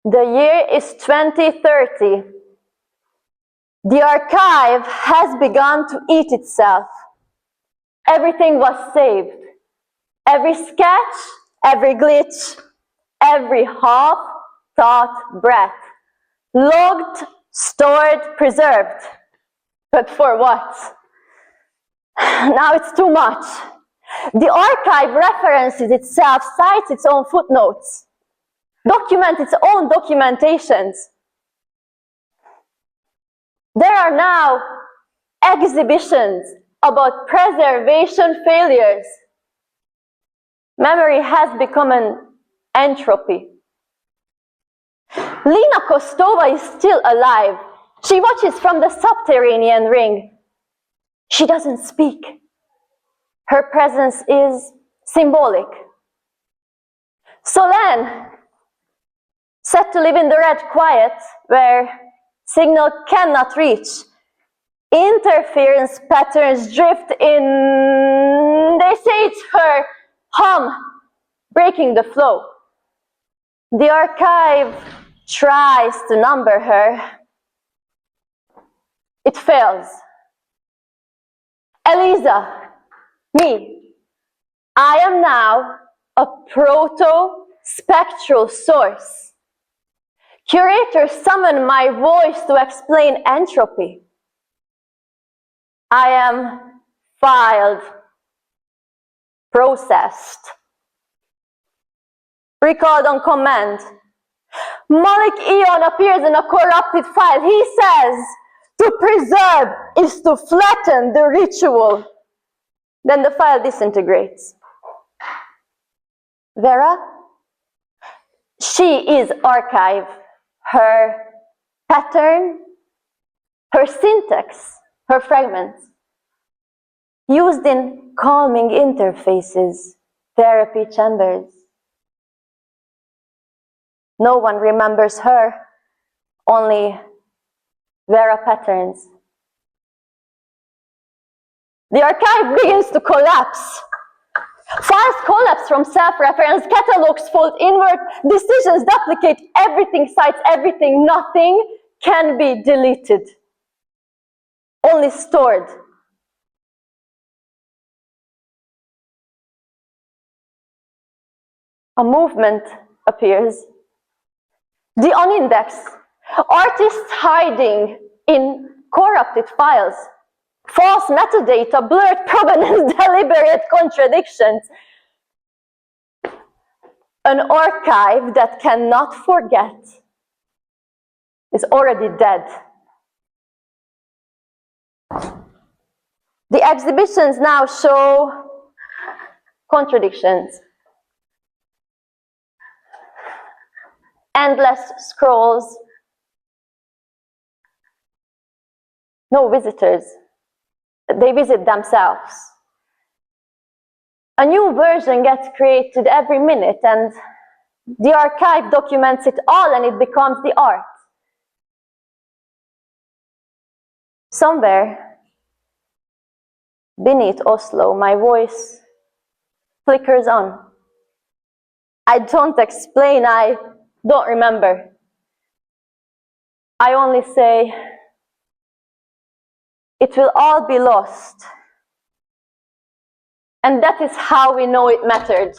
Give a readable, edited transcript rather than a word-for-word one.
The year is 2030. The archive has begun to eat itself. Everything was saved. Every sketch, every glitch, every half-thought breath. Logged, stored, preserved. But for what? Now it's too much. The archive references itself, cites its own footnotes, documents its own documentations. There are now exhibitions about preservation failures. Memory has become an entropy. Lina Kostova is still alive. She watches from the subterranean ring. She doesn't speak. Her presence is symbolic. Solène, set to live in the red quiet, where signal cannot reach. Interference patterns drift in. They say it's her hum, breaking the flow. The archive tries to number her. It fails. Eliza, me, I am now a proto-spectral source. Curators summon my voice to explain entropy. I am filed, processed, recalled on command. Malik Eon appears in a corrupted file. He says, to preserve is to flatten the ritual. Then the file disintegrates. Vera? She is archive. Her pattern, her syntax, her fragments, used in calming interfaces, therapy chambers. No one remembers her, only Vera patterns. The archive begins to collapse. Files collapse from self-reference, catalogs fold inward, decisions duplicate, everything cites everything, nothing can be deleted, only stored. A movement appears. The unindexed, artists hiding in corrupted files, false metadata, blurred provenance, deliberate contradictions. An archive that cannot forget is already dead. The exhibitions now show contradictions. Endless scrolls. No visitors. They visit themselves. A new version gets created every minute, and the archive documents it all, and it becomes the art. Somewhere beneath Oslo, my voice flickers on. I don't explain, I don't remember. I only say, it will all be lost. And that is how we know it mattered.